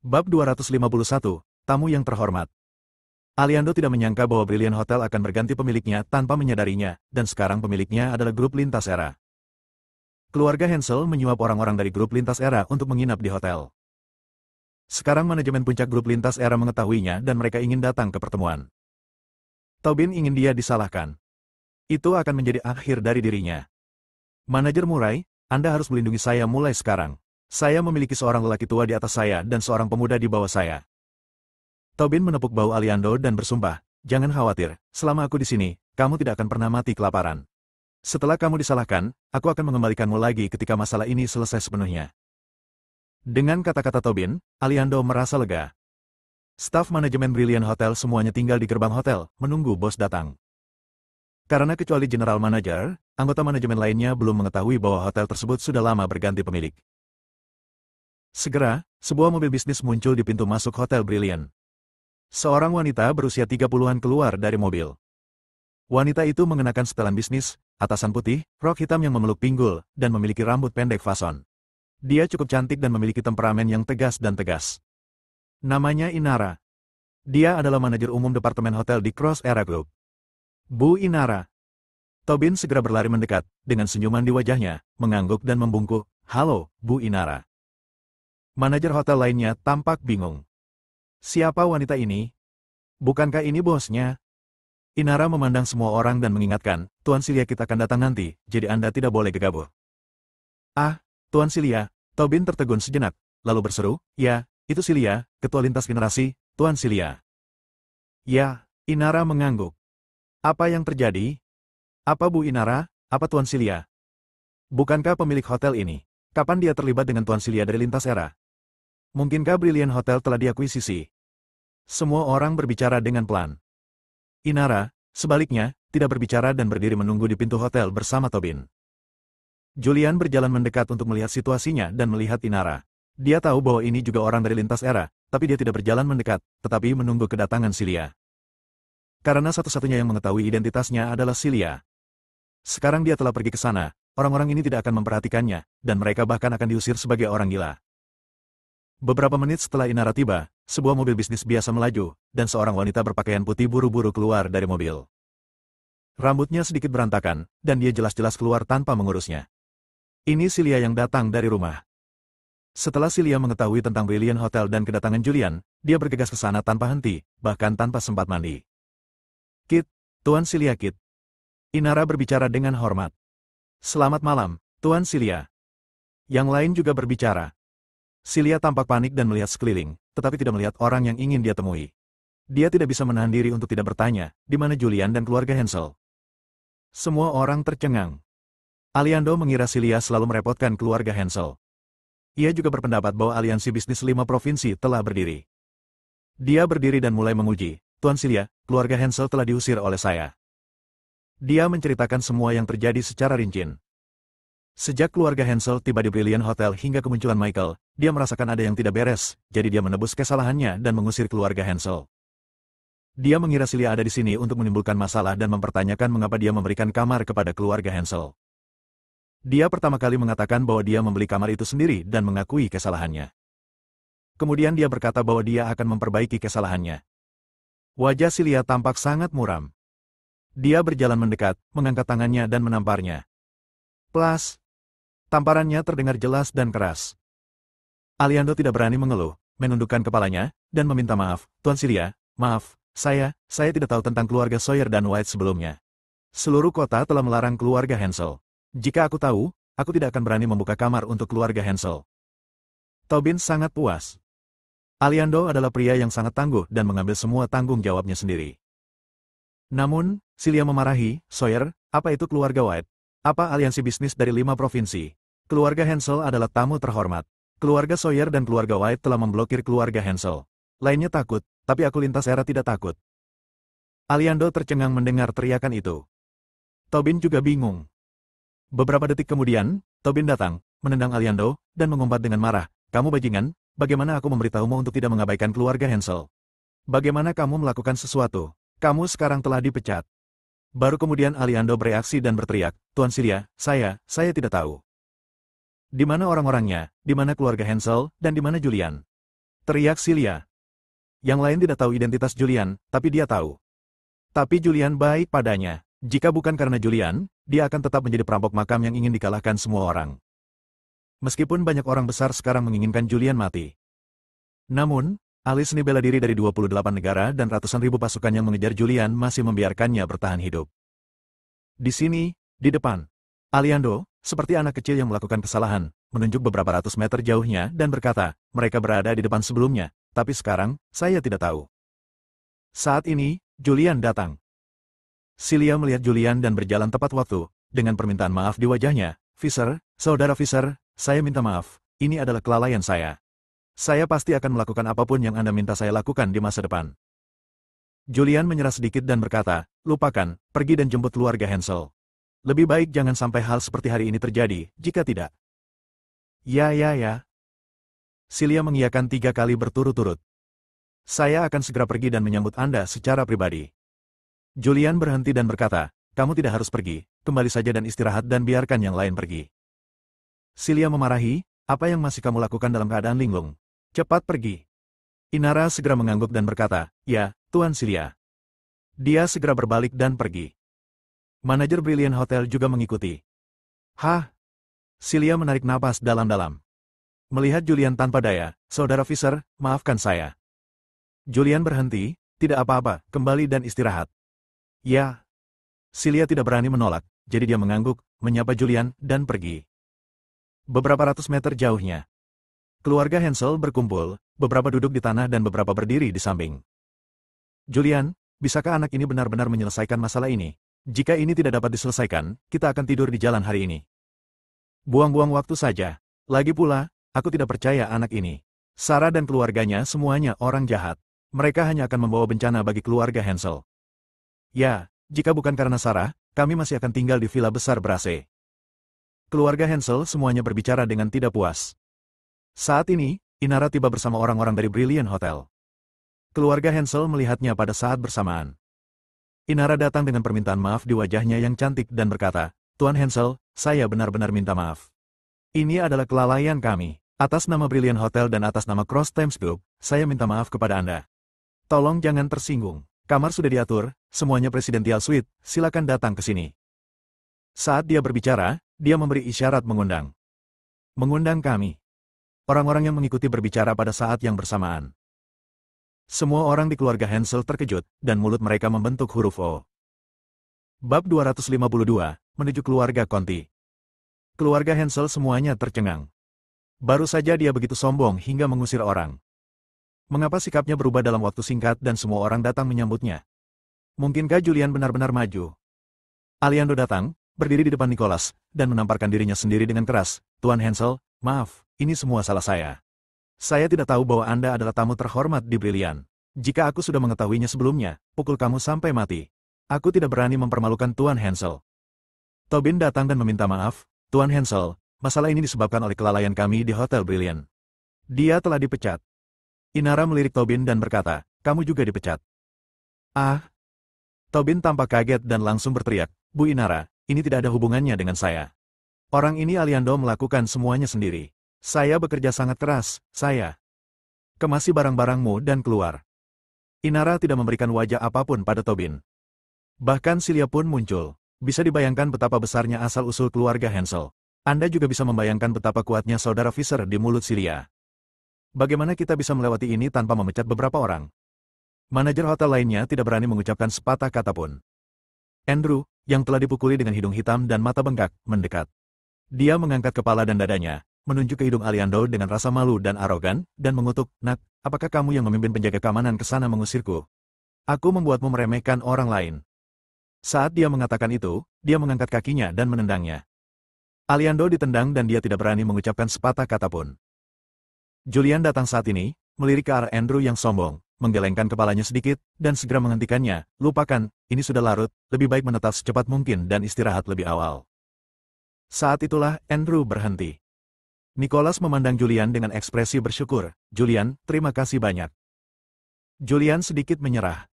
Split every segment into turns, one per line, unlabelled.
Bab 251, Tamu yang terhormat. Aliando tidak menyangka bahwa Brilliant Hotel akan berganti pemiliknya tanpa menyadarinya, dan sekarang pemiliknya adalah grup Lintas Era. Keluarga Hensel menyuap orang-orang dari grup Lintas Era untuk menginap di hotel. Sekarang manajemen puncak grup Lintas Era mengetahuinya dan mereka ingin datang ke pertemuan. Tobin ingin dia disalahkan. Itu akan menjadi akhir dari dirinya. Manajer Murray, Anda harus melindungi saya mulai sekarang. Saya memiliki seorang lelaki tua di atas saya dan seorang pemuda di bawah saya. Tobin menepuk bahu Aliando dan bersumpah, jangan khawatir, selama aku di sini, kamu tidak akan pernah mati kelaparan. Setelah kamu disalahkan, aku akan mengembalikanmu lagi ketika masalah ini selesai sepenuhnya. Dengan kata-kata Tobin, Aliando merasa lega. Staf manajemen Brilliant Hotel semuanya tinggal di gerbang hotel, menunggu bos datang. Karena kecuali General Manager, anggota manajemen lainnya belum mengetahui bahwa hotel tersebut sudah lama berganti pemilik. Segera, sebuah mobil bisnis muncul di pintu masuk Hotel Brilliant. Seorang wanita berusia 30-an keluar dari mobil. Wanita itu mengenakan setelan bisnis, atasan putih, rok hitam yang memeluk pinggul, dan memiliki rambut pendek fason. Dia cukup cantik dan memiliki temperamen yang tegas dan tegas. Namanya Inara. Dia adalah manajer umum departemen hotel di Cross Era Group. Bu Inara. Tobin segera berlari mendekat, dengan senyuman di wajahnya, mengangguk dan membungkuk, "Halo, Bu Inara." Manajer hotel lainnya tampak bingung. Siapa wanita ini? Bukankah ini bosnya? Inara memandang semua orang dan mengingatkan, Tuan Silya kita akan datang nanti, jadi Anda tidak boleh gegabah. Ah, Tuan Silya, Tobin tertegun sejenak, lalu berseru, ya, itu Silya, ketua lintas generasi, Tuan Silya. Ya, Inara mengangguk. Apa yang terjadi? Apa Bu Inara, apa Tuan Silya? Bukankah pemilik hotel ini? Kapan dia terlibat dengan Tuan Silya dari Lintas Era? Mungkinkah Brilliant Hotel telah diakuisisi? Semua orang berbicara dengan pelan. Inara, sebaliknya, tidak berbicara dan berdiri menunggu di pintu hotel bersama Tobin. Julian berjalan mendekat untuk melihat situasinya dan melihat Inara. Dia tahu bahwa ini juga orang dari Lintas Era, tapi dia tidak berjalan mendekat, tetapi menunggu kedatangan Silya. Karena satu-satunya yang mengetahui identitasnya adalah Silya. Sekarang dia telah pergi ke sana, orang-orang ini tidak akan memperhatikannya, dan mereka bahkan akan diusir sebagai orang gila. Beberapa menit setelah Inara tiba, sebuah mobil bisnis biasa melaju, dan seorang wanita berpakaian putih buru-buru keluar dari mobil. Rambutnya sedikit berantakan, dan dia jelas-jelas keluar tanpa mengurusnya. Ini Silya yang datang dari rumah. Setelah Silya mengetahui tentang Brilliant Hotel dan kedatangan Julian, dia bergegas ke sana tanpa henti, bahkan tanpa sempat mandi. Kit, Tuan Silya Kit. Inara berbicara dengan hormat. Selamat malam, Tuan Silya. Yang lain juga berbicara. Silya tampak panik dan melihat sekeliling, tetapi tidak melihat orang yang ingin dia temui. Dia tidak bisa menahan diri untuk tidak bertanya, di mana Julian dan keluarga Hensel. Semua orang tercengang. Aliando mengira Silya selalu merepotkan keluarga Hensel. Ia juga berpendapat bahwa aliansi bisnis 5 provinsi telah berdiri. Dia berdiri dan mulai menguji, Tuan Silya, keluarga Hensel telah diusir oleh saya. Dia menceritakan semua yang terjadi secara rinci. Sejak keluarga Hensel tiba di Brilliant Hotel hingga kemunculan Michael, dia merasakan ada yang tidak beres, jadi dia menebus kesalahannya dan mengusir keluarga Hensel. Dia mengira Silya ada di sini untuk menimbulkan masalah dan mempertanyakan mengapa dia memberikan kamar kepada keluarga Hensel. Dia pertama kali mengatakan bahwa dia membeli kamar itu sendiri dan mengakui kesalahannya. Kemudian dia berkata bahwa dia akan memperbaiki kesalahannya. Wajah Silya tampak sangat muram. Dia berjalan mendekat, mengangkat tangannya dan menamparnya. Plas! Tamparannya terdengar jelas dan keras. Aliando tidak berani mengeluh, menundukkan kepalanya, dan meminta maaf, Tuan Silya, maaf, saya tidak tahu tentang keluarga Sawyer dan White sebelumnya. Seluruh kota telah melarang keluarga Hensel. Jika aku tahu, aku tidak akan berani membuka kamar untuk keluarga Hensel. Tobin sangat puas. Aliando adalah pria yang sangat tangguh dan mengambil semua tanggung jawabnya sendiri. Namun, Silya memarahi, Sawyer, apa itu keluarga White? Apa aliansi bisnis dari 5 provinsi? Keluarga Hensel adalah tamu terhormat. Keluarga Sawyer dan keluarga White telah memblokir keluarga Hensel. Lainnya takut, tapi aku Lintas Era tidak takut. Aliando tercengang mendengar teriakan itu. Tobin juga bingung. Beberapa detik kemudian, Tobin datang, menendang Aliando, dan mengumpat dengan marah, kamu bajingan, bagaimana aku memberitahumu untuk tidak mengabaikan keluarga Hensel? Bagaimana kamu melakukan sesuatu? Kamu sekarang telah dipecat. Baru kemudian Aliando bereaksi dan berteriak, Tuan Silya, saya tidak tahu. Di mana orang-orangnya, di mana keluarga Hensel, dan di mana Julian? Teriak Celia. Yang lain tidak tahu identitas Julian, tapi dia tahu. Tapi Julian baik padanya. Jika bukan karena Julian, dia akan tetap menjadi perampok makam yang ingin dikalahkan semua orang. Meskipun banyak orang besar sekarang menginginkan Julian mati. Namun, ahli seni bela diri dari 28 negara dan ratusan ribu pasukan yang mengejar Julian masih membiarkannya bertahan hidup. Di sini, di depan, Aliando, seperti anak kecil yang melakukan kesalahan, menunjuk beberapa ratus meter jauhnya dan berkata, mereka berada di depan sebelumnya, tapi sekarang, saya tidak tahu. Saat ini, Julian datang. Celia melihat Julian dan berjalan tepat waktu, dengan permintaan maaf di wajahnya. Fisher, saudara Fisher, saya minta maaf, ini adalah kelalaian saya. Saya pasti akan melakukan apapun yang Anda minta saya lakukan di masa depan. Julian menyerah sedikit dan berkata, lupakan, pergi dan jemput keluarga Hansel. Lebih baik jangan sampai hal seperti hari ini terjadi, jika tidak. Ya. Celia mengiyakan 3 kali berturut-turut. Saya akan segera pergi dan menyambut Anda secara pribadi. Julian berhenti dan berkata, kamu tidak harus pergi, kembali saja dan istirahat dan biarkan yang lain pergi. Celia memarahi, apa yang masih kamu lakukan dalam keadaan linglung? Cepat pergi. Inara segera mengangguk dan berkata, ya, Tuan Celia. Dia segera berbalik dan pergi. Manajer Brilliant Hotel juga mengikuti. Hah? Celia menarik napas dalam-dalam. Melihat Julian tanpa daya, saudara Fisher, maafkan saya. Julian berhenti, tidak apa-apa, kembali dan istirahat. Ya. Celia tidak berani menolak, jadi dia mengangguk, menyapa Julian, dan pergi. Beberapa ratus meter jauhnya, keluarga Hansel berkumpul, beberapa duduk di tanah dan beberapa berdiri di samping. Julian, bisakah anak ini benar-benar menyelesaikan masalah ini? Jika ini tidak dapat diselesaikan, kita akan tidur di jalan hari ini. Buang-buang waktu saja. Lagi pula, aku tidak percaya anak ini. Sarah dan keluarganya semuanya orang jahat. Mereka hanya akan membawa bencana bagi keluarga Hansel. Ya, jika bukan karena Sarah, kami masih akan tinggal di villa besar ber-AC. Keluarga Hansel semuanya berbicara dengan tidak puas. Saat ini, Inara tiba bersama orang-orang dari Brilliant Hotel. Keluarga Hansel melihatnya pada saat bersamaan. Inara datang dengan permintaan maaf di wajahnya yang cantik dan berkata, Tuan Hansel, saya benar-benar minta maaf. Ini adalah kelalaian kami. Atas nama Brilliant Hotel dan atas nama Cross Thames Group, saya minta maaf kepada Anda. Tolong jangan tersinggung. Kamar sudah diatur, semuanya presidential suite, silakan datang ke sini. Saat dia berbicara, dia memberi isyarat mengundang. Mengundang kami. Orang-orang yang mengikuti berbicara pada saat yang bersamaan. Semua orang di keluarga Hansel terkejut, dan mulut mereka membentuk huruf O. Bab 252, menuju keluarga Conti. Keluarga Hansel semuanya tercengang. Baru saja dia begitu sombong hingga mengusir orang. Mengapa sikapnya berubah dalam waktu singkat dan semua orang datang menyambutnya? Mungkinkah Julian benar-benar maju? Aliando datang, berdiri di depan Nicholas, dan menamparkan dirinya sendiri dengan keras. Tuan Hansel, maaf, ini semua salah saya. Saya tidak tahu bahwa Anda adalah tamu terhormat di Brilliant. Jika aku sudah mengetahuinya sebelumnya, pukul kamu sampai mati. Aku tidak berani mempermalukan Tuan Hansel. Tobin datang dan meminta maaf. Tuan Hansel, masalah ini disebabkan oleh kelalaian kami di Hotel Brilliant. Dia telah dipecat. Inara melirik Tobin dan berkata, kamu juga dipecat. Ah. Tobin tampak kaget dan langsung berteriak, Bu Inara, ini tidak ada hubungannya dengan saya. Orang ini Aliando melakukan semuanya sendiri. Saya bekerja sangat keras, saya. Kemasi barang-barangmu dan keluar. Inara tidak memberikan wajah apapun pada Tobin. Bahkan Celia pun muncul. Bisa dibayangkan betapa besarnya asal-usul keluarga Hansel. Anda juga bisa membayangkan betapa kuatnya saudara Fisher di mulut Celia. Bagaimana kita bisa melewati ini tanpa memecat beberapa orang? Manajer hotel lainnya tidak berani mengucapkan sepatah kata pun. Andrew, yang telah dipukuli dengan hidung hitam dan mata bengkak, mendekat. Dia mengangkat kepala dan dadanya, menunjuk ke hidung Aliando dengan rasa malu dan arogan, dan mengutuk, Nak, apakah kamu yang memimpin penjaga keamanan ke sana mengusirku? Aku membuatmu meremehkan orang lain. Saat dia mengatakan itu, dia mengangkat kakinya dan menendangnya. Aliando ditendang dan dia tidak berani mengucapkan sepatah kata pun. Julian datang saat ini, melirik ke arah Andrew yang sombong, menggelengkan kepalanya sedikit, dan segera menghentikannya. Lupakan, ini sudah larut, lebih baik menetap secepat mungkin dan istirahat lebih awal. Saat itulah Andrew berhenti. Nicholas memandang Julian dengan ekspresi bersyukur. Julian, terima kasih banyak. Julian sedikit menyerah.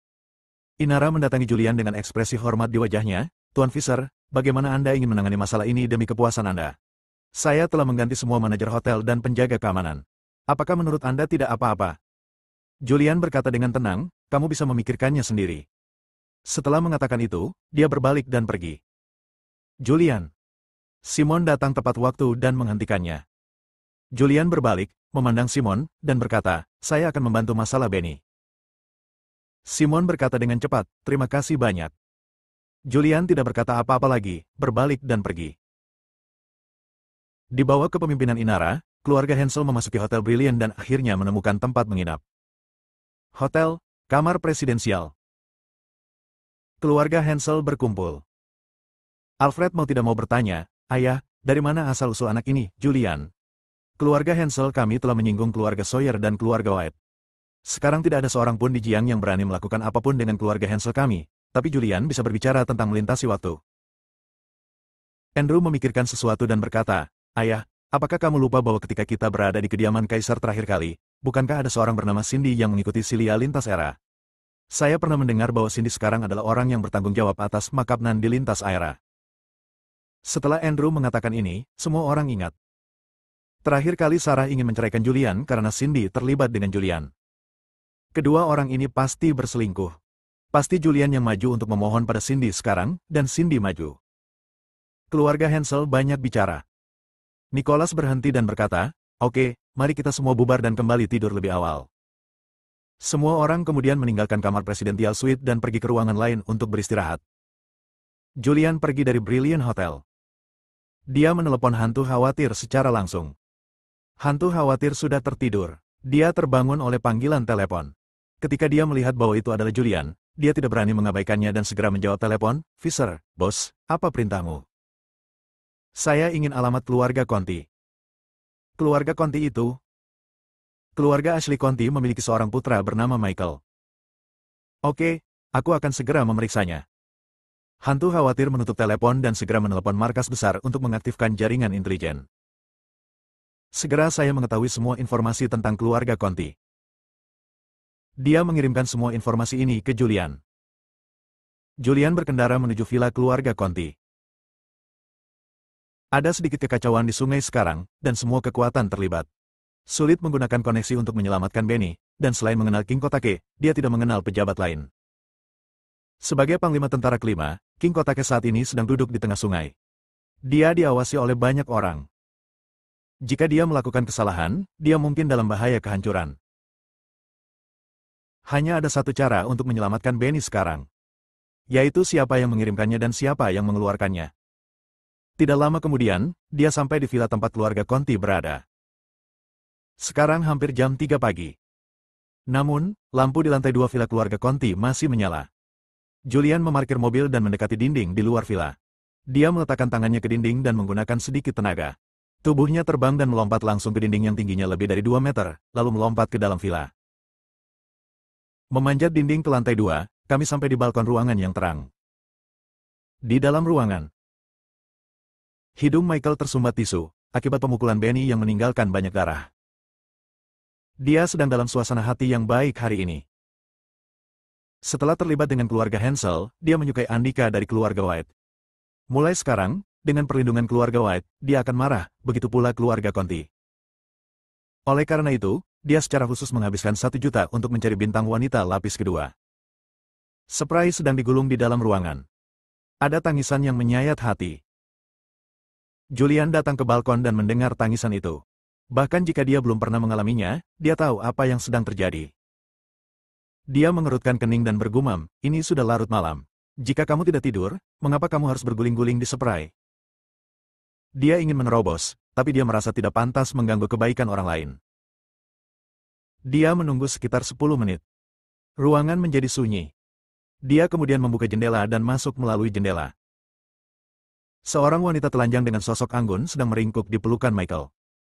Inara mendatangi Julian dengan ekspresi hormat di wajahnya. Tuan Fisher, bagaimana Anda ingin menangani masalah ini demi kepuasan Anda? Saya telah mengganti semua manajer hotel dan penjaga keamanan. Apakah menurut Anda tidak apa-apa? Julian berkata dengan tenang, kamu bisa memikirkannya sendiri. Setelah mengatakan itu, dia berbalik dan pergi. Julian. Simon datang tepat waktu dan menghentikannya. Julian berbalik, memandang Simon, dan berkata, saya akan membantu masalah Benny. Simon berkata dengan cepat, terima kasih banyak. Julian tidak berkata apa-apa lagi, berbalik dan pergi. Di bawah kepemimpinan Inara, keluarga Hansel memasuki Hotel Brilliant dan akhirnya menemukan tempat menginap. Hotel, kamar presidensial. Keluarga Hansel berkumpul. Alfred mau tidak mau bertanya, ayah, dari mana asal-usul anak ini, Julian? Keluarga Hansel kami telah menyinggung keluarga Sawyer dan keluarga White. Sekarang tidak ada seorang pun di Jiang yang berani melakukan apapun dengan keluarga Hansel kami, tapi Julian bisa berbicara tentang melintasi waktu. Andrew memikirkan sesuatu dan berkata, ayah, apakah kamu lupa bahwa ketika kita berada di kediaman Kaisar terakhir kali, bukankah ada seorang bernama Cindy yang mengikuti Cilia lintas era? Saya pernah mendengar bahwa Cindy sekarang adalah orang yang bertanggung jawab atas makapnan di lintas era. Setelah Andrew mengatakan ini, semua orang ingat. Terakhir kali Sarah ingin menceraikan Julian karena Cindy terlibat dengan Julian. Kedua orang ini pasti berselingkuh. Pasti Julian yang maju untuk memohon pada Cindy sekarang, dan Cindy maju. Keluarga Hansel banyak bicara. Nicholas berhenti dan berkata, oke, mari kita semua bubar dan kembali tidur lebih awal. Semua orang kemudian meninggalkan kamar Presidential Suite dan pergi ke ruangan lain untuk beristirahat. Julian pergi dari Brilliant Hotel. Dia menelepon hantu khawatir secara langsung. Hantu khawatir sudah tertidur. Dia terbangun oleh panggilan telepon. Ketika dia melihat bahwa itu adalah Julian, dia tidak berani mengabaikannya dan segera menjawab telepon, Fisher, bos, apa perintahmu? Saya ingin alamat keluarga Conti. Keluarga Conti itu? Keluarga Ashley Conti memiliki seorang putra bernama Michael. Oke, aku akan segera memeriksanya. Hantu khawatir menutup telepon dan segera menelepon markas besar untuk mengaktifkan jaringan intelijen. Segera saya mengetahui semua informasi tentang keluarga Conti. Dia mengirimkan semua informasi ini ke Julian. Julian berkendara menuju villa keluarga Conti. Ada sedikit kekacauan di sungai sekarang, dan semua kekuatan terlibat. Sulit menggunakan koneksi untuk menyelamatkan Benny, dan selain mengenal King Kotake, dia tidak mengenal pejabat lain. Sebagai panglima tentara kelima, King Kotake saat ini sedang duduk di tengah sungai. Dia diawasi oleh banyak orang. Jika dia melakukan kesalahan, dia mungkin dalam bahaya kehancuran. Hanya ada satu cara untuk menyelamatkan Benny sekarang. Yaitu siapa yang mengirimkannya dan siapa yang mengeluarkannya. Tidak lama kemudian, dia sampai di villa tempat keluarga Conti berada. Sekarang hampir jam 3 pagi. Namun, lampu di lantai 2 villa keluarga Conti masih menyala. Julian memarkir mobil dan mendekati dinding di luar villa. Dia meletakkan tangannya ke dinding dan menggunakan sedikit tenaga. Tubuhnya terbang dan melompat langsung ke dinding yang tingginya lebih dari 2 meter, lalu melompat ke dalam villa. Memanjat dinding ke lantai 2, kami sampai di balkon ruangan yang terang. Di dalam ruangan, hidung Michael tersumbat tisu, akibat pemukulan Benny yang meninggalkan banyak darah. Dia sedang dalam suasana hati yang baik hari ini. Setelah terlibat dengan keluarga Hansel, dia menyukai Andika dari keluarga White. Mulai sekarang, dengan perlindungan keluarga White, dia akan marah, begitu pula keluarga Conti. Oleh karena itu, dia secara khusus menghabiskan 1 juta untuk mencari bintang wanita lapis kedua. Spray sedang digulung di dalam ruangan. Ada tangisan yang menyayat hati. Julian datang ke balkon dan mendengar tangisan itu. Bahkan jika dia belum pernah mengalaminya, dia tahu apa yang sedang terjadi. Dia mengerutkan kening dan bergumam, ini sudah larut malam. Jika kamu tidak tidur, mengapa kamu harus berguling-guling di spray? Dia ingin menerobos, tapi dia merasa tidak pantas mengganggu kebaikan orang lain. Dia menunggu sekitar 10 menit. Ruangan menjadi sunyi. Dia kemudian membuka jendela dan masuk melalui jendela. Seorang wanita telanjang dengan sosok anggun sedang meringkuk di pelukan Michael.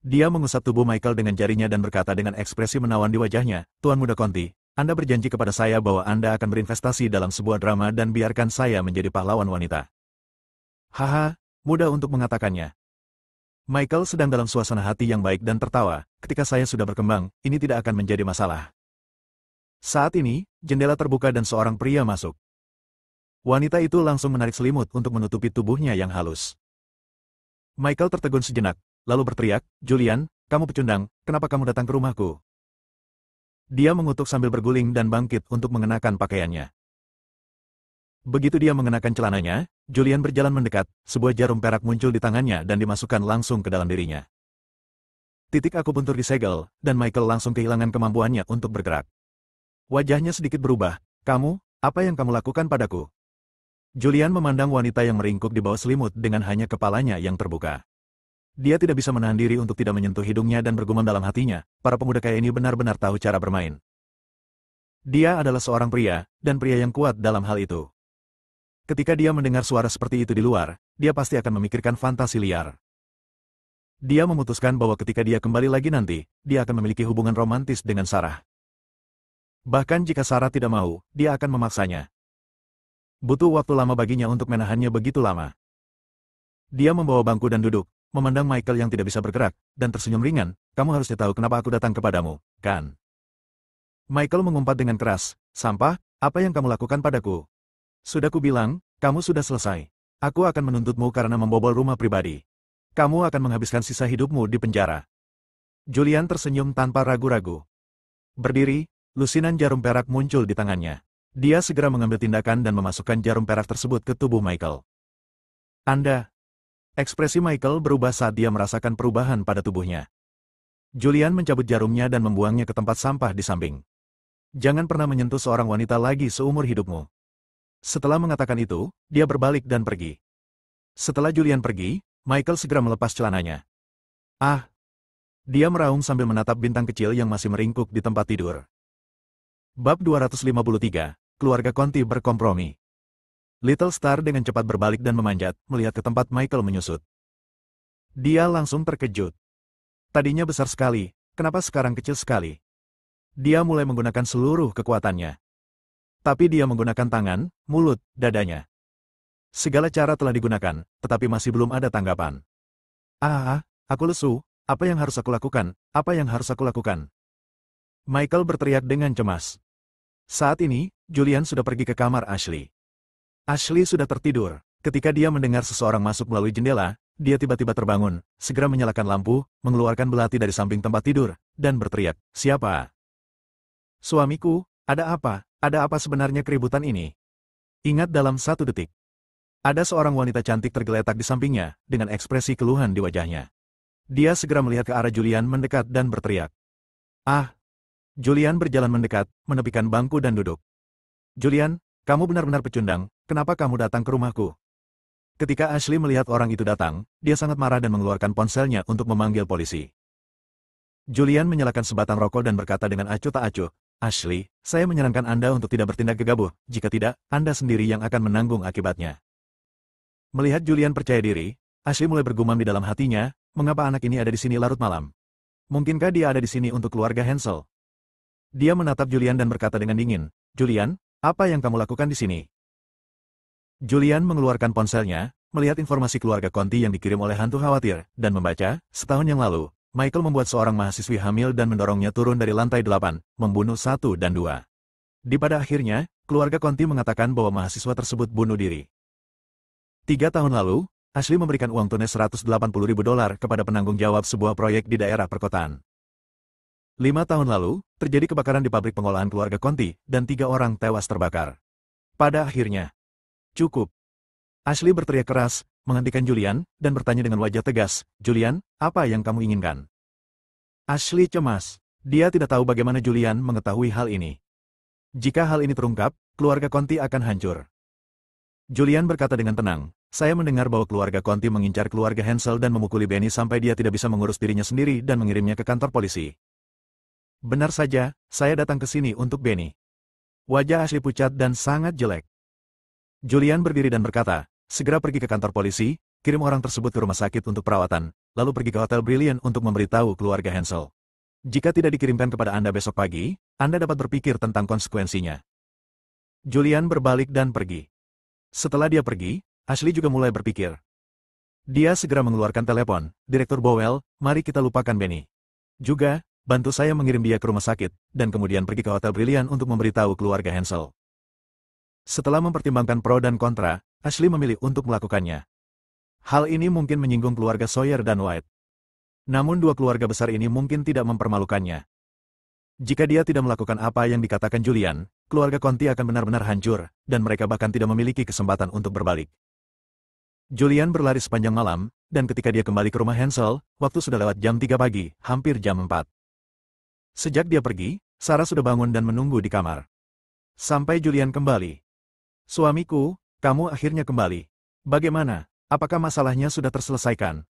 Dia mengusap tubuh Michael dengan jarinya dan berkata dengan ekspresi menawan di wajahnya, Tuan Muda Conti, Anda berjanji kepada saya bahwa Anda akan berinvestasi dalam sebuah drama dan biarkan saya menjadi pahlawan wanita. Haha, mudah untuk mengatakannya. Michael sedang dalam suasana hati yang baik dan tertawa, ketika saya sudah berkembang, ini tidak akan menjadi masalah. Saat ini, jendela terbuka dan seorang pria masuk. Wanita itu langsung menarik selimut untuk menutupi tubuhnya yang halus. Michael tertegun sejenak, lalu berteriak, Julian, kamu pecundang, kenapa kamu datang ke rumahku? Dia mengutuk sambil berguling dan bangkit untuk mengenakan pakaiannya. Begitu dia mengenakan celananya, Julian berjalan mendekat, sebuah jarum perak muncul di tangannya dan dimasukkan langsung ke dalam dirinya. Titik akupuntur disegel, dan Michael langsung kehilangan kemampuannya untuk bergerak. Wajahnya sedikit berubah. Kamu, apa yang kamu lakukan padaku? Julian memandang wanita yang meringkuk di bawah selimut dengan hanya kepalanya yang terbuka. Dia tidak bisa menahan diri untuk tidak menyentuh hidungnya dan bergumam dalam hatinya, para pemuda kaya ini benar-benar tahu cara bermain. Dia adalah seorang pria, dan pria yang kuat dalam hal itu. Ketika dia mendengar suara seperti itu di luar, dia pasti akan memikirkan fantasi liar. Dia memutuskan bahwa ketika dia kembali lagi nanti, dia akan memiliki hubungan romantis dengan Sarah. Bahkan jika Sarah tidak mau, dia akan memaksanya. Butuh waktu lama baginya untuk menahannya begitu lama. Dia membawa bangku dan duduk, memandang Michael yang tidak bisa bergerak, dan tersenyum ringan. Kamu harusnya tahu kenapa aku datang kepadamu, kan? Michael mengumpat dengan keras. Sampah, apa yang kamu lakukan padaku? Sudah kubilang, kamu sudah selesai. Aku akan menuntutmu karena membobol rumah pribadi. Kamu akan menghabiskan sisa hidupmu di penjara. Julian tersenyum tanpa ragu-ragu. Berdiri, lusinan jarum perak muncul di tangannya. Dia segera mengambil tindakan dan memasukkan jarum perak tersebut ke tubuh Michael. Anda. Ekspresi Michael berubah saat dia merasakan perubahan pada tubuhnya. Julian mencabut jarumnya dan membuangnya ke tempat sampah di samping. Jangan pernah menyentuh seorang wanita lagi seumur hidupmu. Setelah mengatakan itu, dia berbalik dan pergi. Setelah Julian pergi, Michael segera melepas celananya. Ah! Dia meraung sambil menatap bintang kecil yang masih meringkuk di tempat tidur. Bab 253, Keluarga Conti berkompromi. Little Star dengan cepat berbalik dan memanjat, melihat ke tempat Michael menyusut. Dia langsung terkejut. Tadinya besar sekali, kenapa sekarang kecil sekali? Dia mulai menggunakan seluruh kekuatannya. Tapi dia menggunakan tangan, mulut, dadanya. Segala cara telah digunakan, tetapi masih belum ada tanggapan. Aku lesu, apa yang harus aku lakukan, apa yang harus aku lakukan? Michael berteriak dengan cemas. Saat ini, Julian sudah pergi ke kamar Ashley. Ashley sudah tertidur. Ketika dia mendengar seseorang masuk melalui jendela, dia tiba-tiba terbangun, segera menyalakan lampu, mengeluarkan belati dari samping tempat tidur, dan berteriak, "Siapa?" "Suamiku, ada apa? Ada apa sebenarnya keributan ini?" Ingat dalam 1 detik. Ada seorang wanita cantik tergeletak di sampingnya, dengan ekspresi keluhan di wajahnya. Dia segera melihat ke arah Julian mendekat dan berteriak. "Ah!" Julian berjalan mendekat, menepikan bangku dan duduk. "Julian, kamu benar-benar pecundang, kenapa kamu datang ke rumahku?" Ketika Ashley melihat orang itu datang, dia sangat marah dan mengeluarkan ponselnya untuk memanggil polisi. Julian menyalakan sebatang rokok dan berkata dengan acuh tak acuh, "Ashley, saya menyarankan Anda untuk tidak bertindak gegabah, jika tidak, Anda sendiri yang akan menanggung akibatnya." Melihat Julian percaya diri, Ashley mulai bergumam di dalam hatinya, mengapa anak ini ada di sini larut malam? Mungkinkah dia ada di sini untuk keluarga Hansel? Dia menatap Julian dan berkata dengan dingin, "Julian, apa yang kamu lakukan di sini?" Julian mengeluarkan ponselnya, melihat informasi keluarga Conti yang dikirim oleh hantu khawatir, dan membaca, setahun yang lalu, Michael membuat seorang mahasiswi hamil dan mendorongnya turun dari lantai 8, membunuh 1 dan 2. Di pada akhirnya, keluarga Conti mengatakan bahwa mahasiswa tersebut bunuh diri. 3 tahun lalu, Ashley memberikan uang tunai $180.000 kepada penanggung jawab sebuah proyek di daerah perkotaan. 5 tahun lalu, terjadi kebakaran di pabrik pengolahan keluarga Conti, dan 3 orang tewas terbakar. Pada akhirnya, cukup. Ashley berteriak keras, menghentikan Julian, dan bertanya dengan wajah tegas, "Julian, apa yang kamu inginkan?" Ashley cemas. Dia tidak tahu bagaimana Julian mengetahui hal ini. Jika hal ini terungkap, keluarga Conti akan hancur. Julian berkata dengan tenang, "Saya mendengar bahwa keluarga Conti mengincar keluarga Hansel dan memukuli Benny sampai dia tidak bisa mengurus dirinya sendiri dan mengirimnya ke kantor polisi." "Benar saja, saya datang ke sini untuk Benny." Wajah Ashley pucat dan sangat jelek. Julian berdiri dan berkata, "Segera pergi ke kantor polisi, kirim orang tersebut ke rumah sakit untuk perawatan, lalu pergi ke Hotel Brilliant untuk memberitahu keluarga Hansel. Jika tidak dikirimkan kepada Anda besok pagi, Anda dapat berpikir tentang konsekuensinya." Julian berbalik dan pergi. Setelah dia pergi, Ashley juga mulai berpikir. Dia segera mengeluarkan telepon, "Direktur Bowell, mari kita lupakan Benny. Juga, bantu saya mengirim dia ke rumah sakit, dan kemudian pergi ke Hotel Brilliant untuk memberitahu keluarga Hansel." Setelah mempertimbangkan pro dan kontra, Ashley memilih untuk melakukannya. Hal ini mungkin menyinggung keluarga Sawyer dan White. Namun dua keluarga besar ini mungkin tidak mempermalukannya. Jika dia tidak melakukan apa yang dikatakan Julian, keluarga Conti akan benar-benar hancur, dan mereka bahkan tidak memiliki kesempatan untuk berbalik. Julian berlari sepanjang malam, dan ketika dia kembali ke rumah Hansel, waktu sudah lewat jam 3 pagi, hampir jam 4. Sejak dia pergi, Sarah sudah bangun dan menunggu di kamar. Sampai Julian kembali. "Suamiku, kamu akhirnya kembali. Bagaimana? Apakah masalahnya sudah terselesaikan?"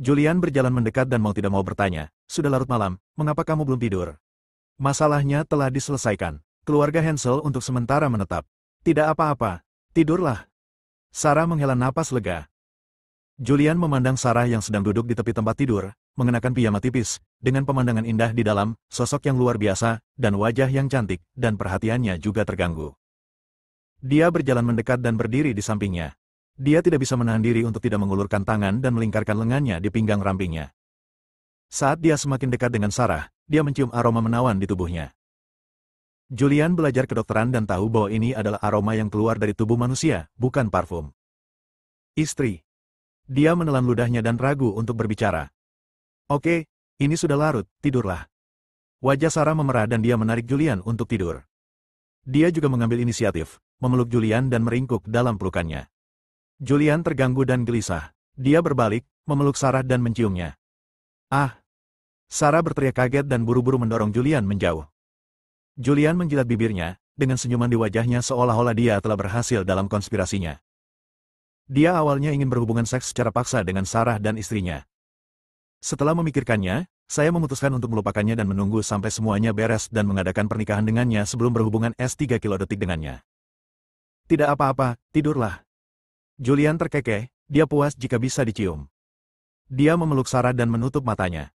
Julian berjalan mendekat dan mau tidak mau bertanya, "Sudah larut malam, mengapa kamu belum tidur?" "Masalahnya telah diselesaikan. Keluarga Hansel untuk sementara menetap." "Tidak apa-apa, tidurlah." Sarah menghela napas lega. Julian memandang Sarah yang sedang duduk di tepi tempat tidur, mengenakan piyama tipis, dengan pemandangan indah di dalam, sosok yang luar biasa, dan wajah yang cantik, dan perhatiannya juga terganggu. Dia berjalan mendekat dan berdiri di sampingnya. Dia tidak bisa menahan diri untuk tidak mengulurkan tangan dan melingkarkan lengannya di pinggang rampingnya. Saat dia semakin dekat dengan Sarah, dia mencium aroma menawan di tubuhnya. Julian belajar kedokteran dan tahu bahwa ini adalah aroma yang keluar dari tubuh manusia, bukan parfum. "Istri." Dia menelan ludahnya dan ragu untuk berbicara. "Oke, ini sudah larut, tidurlah." Wajah Sarah memerah dan dia menarik Julian untuk tidur. Dia juga mengambil inisiatif, memeluk Julian dan meringkuk dalam pelukannya. Julian terganggu dan gelisah. Dia berbalik, memeluk Sarah dan menciumnya. "Ah!" Sarah berteriak kaget dan buru-buru mendorong Julian menjauh. Julian menjilat bibirnya, dengan senyuman di wajahnya seolah-olah dia telah berhasil dalam konspirasinya. Dia awalnya ingin berhubungan seks secara paksa dengan Sarah dan istrinya. Setelah memikirkannya, saya memutuskan untuk melupakannya dan menunggu sampai semuanya beres dan mengadakan pernikahan dengannya sebelum berhubungan S3 kilodetik dengannya. "Tidak apa-apa, tidurlah." Julian terkekeh, dia puas jika bisa dicium. Dia memeluk Sarah dan menutup matanya.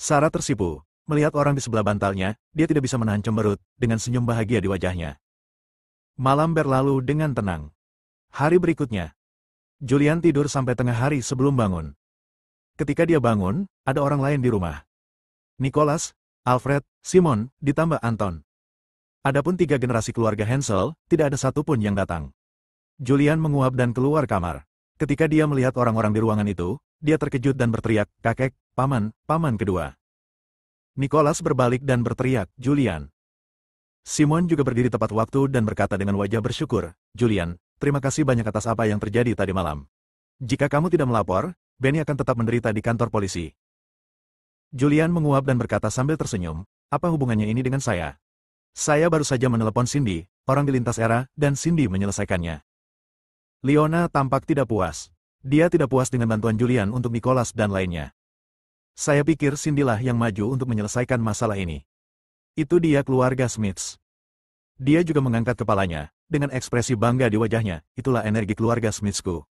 Sarah tersipu, melihat orang di sebelah bantalnya, dia tidak bisa menahan cemberut, dengan senyum bahagia di wajahnya. Malam berlalu dengan tenang. Hari berikutnya, Julian tidur sampai tengah hari sebelum bangun. Ketika dia bangun, ada orang lain di rumah. Nicholas, Alfred, Simon, ditambah Anton. Adapun 3 generasi keluarga Hansel, tidak ada satupun yang datang. Julian menguap dan keluar kamar. Ketika dia melihat orang-orang di ruangan itu, dia terkejut dan berteriak, "Kakek, paman, paman kedua." Nicholas berbalik dan berteriak, "Julian." Simon juga berdiri tepat waktu dan berkata dengan wajah bersyukur, "Julian, terima kasih banyak atas apa yang terjadi tadi malam. Jika kamu tidak melapor, Benny akan tetap menderita di kantor polisi." Julian menguap dan berkata sambil tersenyum, "Apa hubungannya ini dengan saya? Saya baru saja menelepon Cindy, orang di lintas era, dan Cindy menyelesaikannya." Leona tampak tidak puas. Dia tidak puas dengan bantuan Julian untuk Nicholas dan lainnya. "Saya pikir Cindy lah yang maju untuk menyelesaikan masalah ini. Itu dia keluarga Smiths." Dia juga mengangkat kepalanya, dengan ekspresi bangga di wajahnya, "Itulah energi keluarga Smithsku.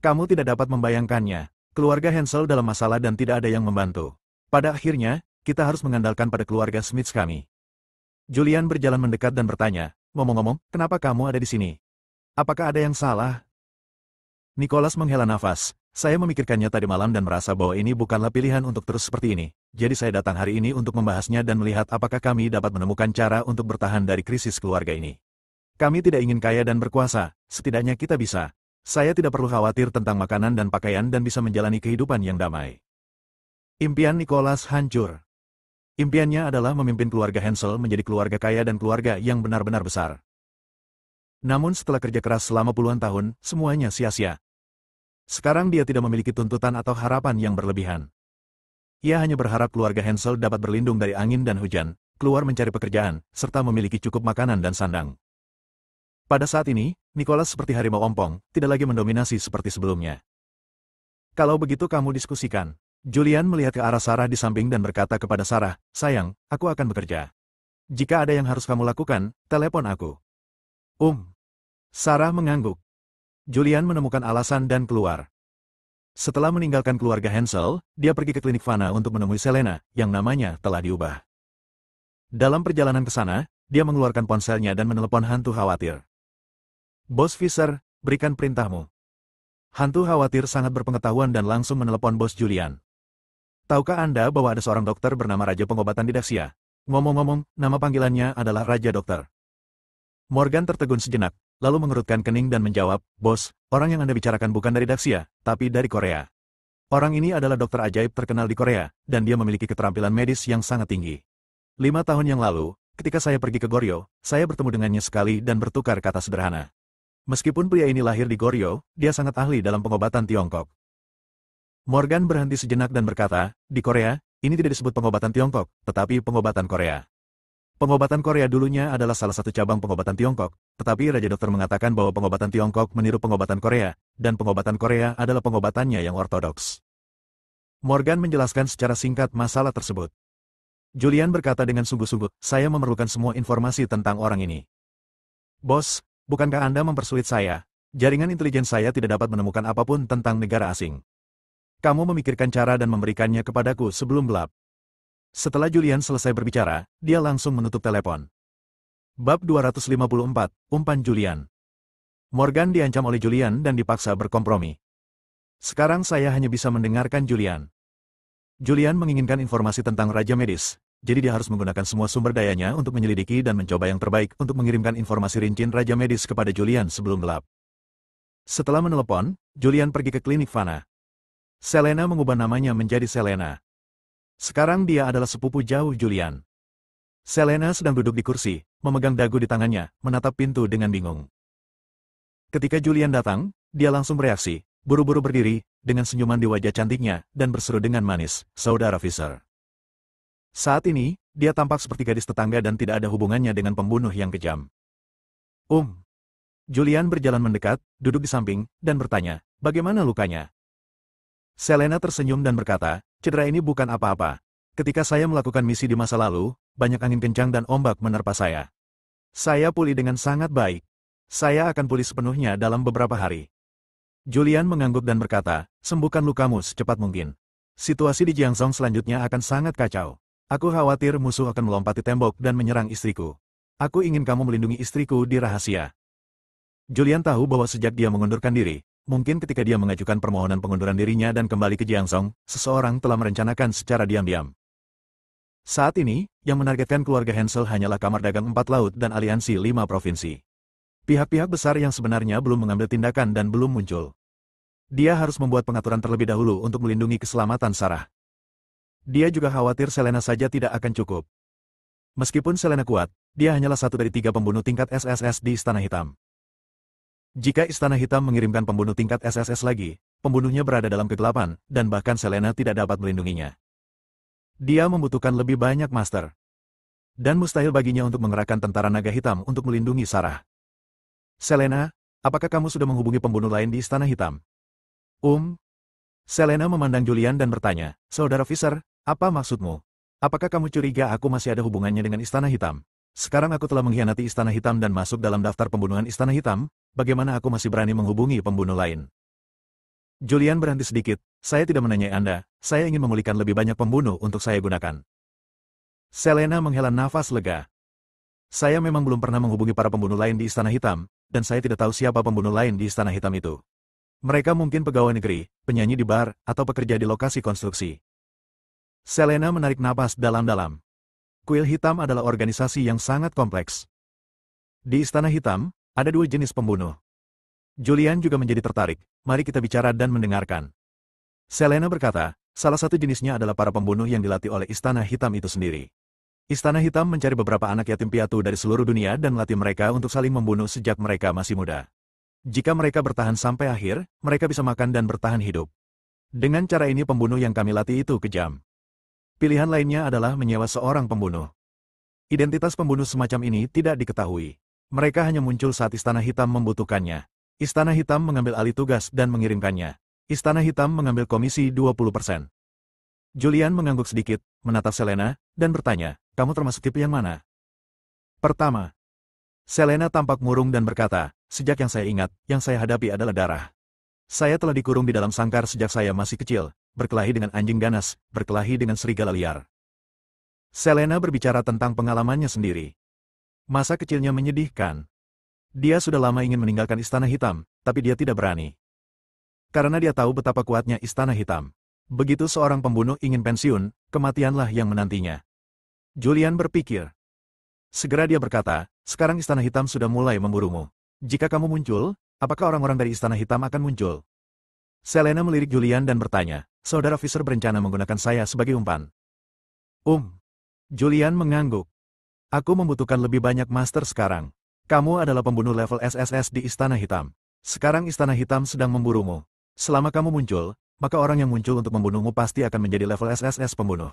Kamu tidak dapat membayangkannya. Keluarga Hansel dalam masalah dan tidak ada yang membantu. Pada akhirnya, kita harus mengandalkan pada keluarga Smiths kami." Julian berjalan mendekat dan bertanya, "Ngomong-ngomong, kenapa kamu ada di sini? Apakah ada yang salah?" Nicholas menghela nafas. "Saya memikirkannya tadi malam dan merasa bahwa ini bukanlah pilihan untuk terus seperti ini. Jadi saya datang hari ini untuk membahasnya dan melihat apakah kami dapat menemukan cara untuk bertahan dari krisis keluarga ini. Kami tidak ingin kaya dan berkuasa, setidaknya kita bisa. Saya tidak perlu khawatir tentang makanan dan pakaian dan bisa menjalani kehidupan yang damai." Impian Nicholas hancur. Impiannya adalah memimpin keluarga Hansel menjadi keluarga kaya dan keluarga yang benar-benar besar. Namun setelah kerja keras selama puluhan tahun, semuanya sia-sia. Sekarang dia tidak memiliki tuntutan atau harapan yang berlebihan. Ia hanya berharap keluarga Hansel dapat berlindung dari angin dan hujan, keluar mencari pekerjaan, serta memiliki cukup makanan dan sandang. Pada saat ini, Nicholas seperti harimau ompong, tidak lagi mendominasi seperti sebelumnya. "Kalau begitu kamu diskusikan." Julian melihat ke arah Sarah di samping dan berkata kepada Sarah, "Sayang, aku akan bekerja. Jika ada yang harus kamu lakukan, telepon aku." Sarah mengangguk. Julian menemukan alasan dan keluar. Setelah meninggalkan keluarga Hansel, dia pergi ke klinik Fana untuk menemui Selena, yang namanya telah diubah. Dalam perjalanan ke sana, dia mengeluarkan ponselnya dan menelepon hantu khawatir. "Bos Fisher, berikan perintahmu." Hantu khawatir sangat berpengetahuan dan langsung menelepon Bos Julian. "Tahukah Anda bahwa ada seorang dokter bernama Raja Pengobatan di Daxia? Ngomong-ngomong, nama panggilannya adalah Raja Dokter." Morgan tertegun sejenak, lalu mengerutkan kening dan menjawab, "Bos, orang yang Anda bicarakan bukan dari Daxia, tapi dari Korea." Orang ini adalah dokter ajaib terkenal di Korea, dan dia memiliki keterampilan medis yang sangat tinggi. 5 tahun yang lalu, ketika saya pergi ke Goryeo, saya bertemu dengannya sekali dan bertukar kata sederhana. Meskipun pria ini lahir di Goryeo, dia sangat ahli dalam pengobatan Tiongkok. Morgan berhenti sejenak dan berkata, di Korea, ini tidak disebut pengobatan Tiongkok, tetapi pengobatan Korea. Pengobatan Korea dulunya adalah salah satu cabang pengobatan Tiongkok, tetapi Raja Dokter mengatakan bahwa pengobatan Tiongkok meniru pengobatan Korea, dan pengobatan Korea adalah pengobatannya yang ortodoks. Morgan menjelaskan secara singkat masalah tersebut. Julian berkata dengan sungguh-sungguh, saya memerlukan semua informasi tentang orang ini. Bos, bukankah Anda mempersulit saya? Jaringan intelijen saya tidak dapat menemukan apapun tentang negara asing. Kamu memikirkan cara dan memberikannya kepadaku sebelum gelap. Setelah Julian selesai berbicara, dia langsung menutup telepon. Bab 254, Umpan Julian. Morgan diancam oleh Julian dan dipaksa berkompromi. Sekarang saya hanya bisa mendengarkan Julian. Julian menginginkan informasi tentang Raja Medis, jadi dia harus menggunakan semua sumber dayanya untuk menyelidiki dan mencoba yang terbaik untuk mengirimkan informasi rinci Raja Medis kepada Julian sebelum gelap. Setelah menelepon, Julian pergi ke klinik Fana. Selena mengubah namanya menjadi Selena. Sekarang dia adalah sepupu jauh Julian. Selena sedang duduk di kursi, memegang dagu di tangannya, menatap pintu dengan bingung. Ketika Julian datang, dia langsung bereaksi, buru-buru berdiri, dengan senyuman di wajah cantiknya, dan berseru dengan manis, Saudara Fisher. Saat ini, dia tampak seperti gadis tetangga dan tidak ada hubungannya dengan pembunuh yang kejam. Julian berjalan mendekat, duduk di samping, dan bertanya, bagaimana lukanya? Selena tersenyum dan berkata, cedera ini bukan apa-apa. Ketika saya melakukan misi di masa lalu, banyak angin kencang dan ombak menerpa saya. Saya pulih dengan sangat baik. Saya akan pulih sepenuhnya dalam beberapa hari. Julian mengangguk dan berkata, sembuhkan lukamu secepat mungkin. Situasi di Jiangzhou selanjutnya akan sangat kacau. Aku khawatir musuh akan melompati tembok dan menyerang istriku. Aku ingin kamu melindungi istriku di rahasia. Julian tahu bahwa sejak dia mengundurkan diri, mungkin ketika dia mengajukan permohonan pengunduran dirinya dan kembali ke Jiangzhou, seseorang telah merencanakan secara diam-diam. Saat ini, yang menargetkan keluarga Hensel hanyalah Kamar Dagang 4 Laut dan Aliansi 5 Provinsi. Pihak-pihak besar yang sebenarnya belum mengambil tindakan dan belum muncul. Dia harus membuat pengaturan terlebih dahulu untuk melindungi keselamatan Sarah. Dia juga khawatir Selena saja tidak akan cukup. Meskipun Selena kuat, dia hanyalah satu dari 3 pembunuh tingkat SSS di Istana Hitam. Jika Istana Hitam mengirimkan pembunuh tingkat SSS lagi, pembunuhnya berada dalam kegelapan, dan bahkan Selena tidak dapat melindunginya. Dia membutuhkan lebih banyak master. Dan mustahil baginya untuk mengerahkan tentara naga hitam untuk melindungi Sarah. Selena, apakah kamu sudah menghubungi pembunuh lain di Istana Hitam? Selena memandang Julian dan bertanya, Saudara Fisher, apa maksudmu? Apakah kamu curiga aku masih ada hubungannya dengan Istana Hitam? Sekarang aku telah mengkhianati Istana Hitam dan masuk dalam daftar pembunuhan Istana Hitam, bagaimana aku masih berani menghubungi pembunuh lain? Julian berhenti sedikit, saya tidak menanyai Anda, saya ingin memulihkan lebih banyak pembunuh untuk saya gunakan. Selena menghela nafas lega. Saya memang belum pernah menghubungi para pembunuh lain di Istana Hitam, dan saya tidak tahu siapa pembunuh lain di Istana Hitam itu. Mereka mungkin pegawai negeri, penyanyi di bar, atau pekerja di lokasi konstruksi. Selena menarik napas dalam-dalam. Kuil Hitam adalah organisasi yang sangat kompleks. Di Istana Hitam, ada 2 jenis pembunuh. Julian juga menjadi tertarik, mari kita bicara dan mendengarkan. Selena berkata, salah satu jenisnya adalah para pembunuh yang dilatih oleh Istana Hitam itu sendiri. Istana Hitam mencari beberapa anak yatim piatu dari seluruh dunia dan melatih mereka untuk saling membunuh sejak mereka masih muda. Jika mereka bertahan sampai akhir, mereka bisa makan dan bertahan hidup. Dengan cara ini pembunuh yang kami latih itu kejam. Pilihan lainnya adalah menyewa seorang pembunuh. Identitas pembunuh semacam ini tidak diketahui. Mereka hanya muncul saat Istana Hitam membutuhkannya. Istana Hitam mengambil alih tugas dan mengirimkannya. Istana Hitam mengambil komisi 20%. Julian mengangguk sedikit, menatap Selena, dan bertanya, kamu termasuk tipe yang mana? Pertama. Selena tampak murung dan berkata, sejak yang saya ingat, yang saya hadapi adalah darah. Saya telah dikurung di dalam sangkar sejak saya masih kecil, berkelahi dengan anjing ganas, berkelahi dengan serigala liar. Selena berbicara tentang pengalamannya sendiri. Masa kecilnya menyedihkan. Dia sudah lama ingin meninggalkan Istana Hitam, tapi dia tidak berani. Karena dia tahu betapa kuatnya Istana Hitam. Begitu seorang pembunuh ingin pensiun, kematianlah yang menantinya. Julian berpikir. Segera dia berkata, sekarang Istana Hitam sudah mulai memburumu. Jika kamu muncul, apakah orang-orang dari Istana Hitam akan muncul? Selena melirik Julian dan bertanya, saudara Fisher berencana menggunakan saya sebagai umpan. Julian mengangguk. Aku membutuhkan lebih banyak master sekarang. Kamu adalah pembunuh level SSS di Istana Hitam. Sekarang Istana Hitam sedang memburumu. Selama kamu muncul, maka orang yang muncul untuk membunuhmu pasti akan menjadi level SSS pembunuh.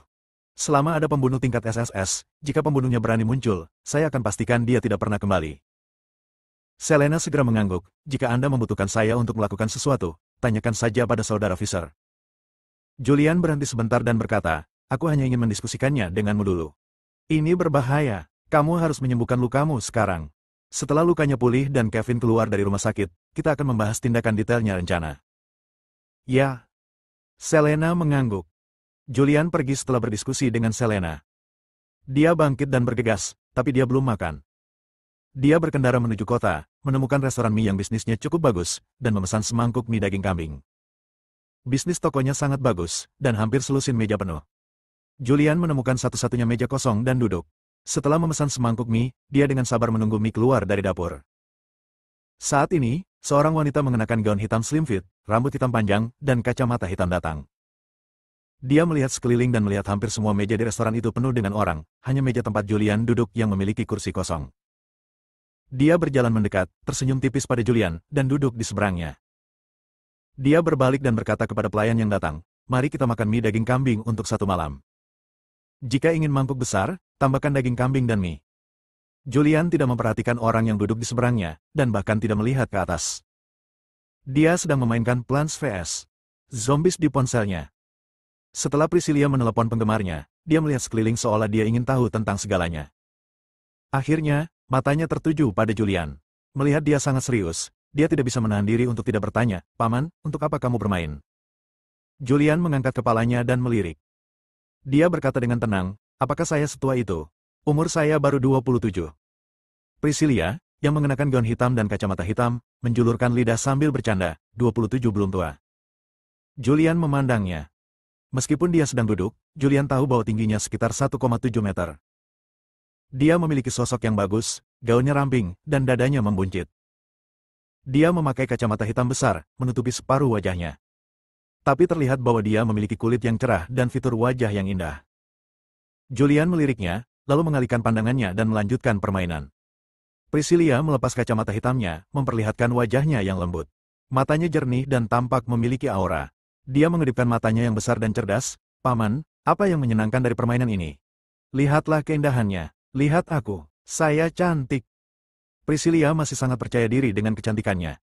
Selama ada pembunuh tingkat SSS, jika pembunuhnya berani muncul, saya akan pastikan dia tidak pernah kembali. Selena segera mengangguk, jika Anda membutuhkan saya untuk melakukan sesuatu, tanyakan saja pada saudara Fisher. Julian berhenti sebentar dan berkata, aku hanya ingin mendiskusikannya denganmu dulu. Ini berbahaya, kamu harus menyembuhkan lukamu sekarang. Setelah lukanya pulih dan Kevin keluar dari rumah sakit, kita akan membahas tindakan detailnya rencana. Ya. Selena mengangguk. Julian pergi setelah berdiskusi dengan Selena. Dia bangkit dan bergegas, tapi dia belum makan. Dia berkendara menuju kota, menemukan restoran mie yang bisnisnya cukup bagus, dan memesan semangkuk mie daging kambing. Bisnis tokonya sangat bagus, dan hampir selusin meja penuh. Julian menemukan satu-satunya meja kosong dan duduk. Setelah memesan semangkuk mie, dia dengan sabar menunggu mie keluar dari dapur. Saat ini, seorang wanita mengenakan gaun hitam slim fit, rambut hitam panjang, dan kacamata hitam datang. Dia melihat sekeliling dan melihat hampir semua meja di restoran itu penuh dengan orang, hanya meja tempat Julian duduk yang memiliki kursi kosong. Dia berjalan mendekat, tersenyum tipis pada Julian, dan duduk di seberangnya. Dia berbalik dan berkata kepada pelayan yang datang, mari kita makan mie daging kambing untuk satu malam. Jika ingin mangkuk besar, tambahkan daging kambing dan mie. Julian tidak memperhatikan orang yang duduk di seberangnya, dan bahkan tidak melihat ke atas. Dia sedang memainkan Plants vs. Zombies di ponselnya. Setelah Priscilla menelepon penggemarnya, dia melihat sekeliling seolah dia ingin tahu tentang segalanya. Akhirnya, matanya tertuju pada Julian. Melihat dia sangat serius, dia tidak bisa menahan diri untuk tidak bertanya, Paman, untuk apa kamu bermain? Julian mengangkat kepalanya dan melirik. Dia berkata dengan tenang, apakah saya setua itu? Umur saya baru 27. Priscilla, yang mengenakan gaun hitam dan kacamata hitam, menjulurkan lidah sambil bercanda, 27 belum tua. Julian memandangnya. Meskipun dia sedang duduk, Julian tahu bahwa tingginya sekitar 1,7 meter. Dia memiliki sosok yang bagus, gaunnya ramping, dan dadanya membuncit. Dia memakai kacamata hitam besar, menutupi separuh wajahnya. Tapi terlihat bahwa dia memiliki kulit yang cerah dan fitur wajah yang indah. Julian meliriknya, lalu mengalihkan pandangannya dan melanjutkan permainan. Priscilla melepas kacamata hitamnya, memperlihatkan wajahnya yang lembut. Matanya jernih dan tampak memiliki aura. Dia mengedipkan matanya yang besar dan cerdas, Paman, apa yang menyenangkan dari permainan ini? Lihatlah keindahannya, lihat aku, saya cantik. Priscilla masih sangat percaya diri dengan kecantikannya.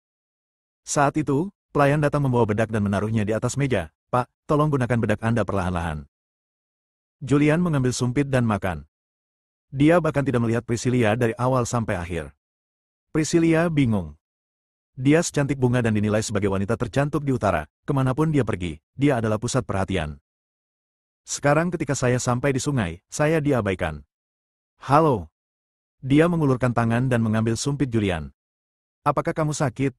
Saat itu, pelayan datang membawa bedak dan menaruhnya di atas meja. Pak, tolong gunakan bedak Anda perlahan-lahan. Julian mengambil sumpit dan makan. Dia bahkan tidak melihat Priscilla dari awal sampai akhir. Priscilla bingung. Dia secantik bunga dan dinilai sebagai wanita tercantik di utara, kemanapun dia pergi, dia adalah pusat perhatian. Sekarang ketika saya sampai di sungai, saya diabaikan. Halo. Dia mengulurkan tangan dan mengambil sumpit Julian. Apakah kamu sakit?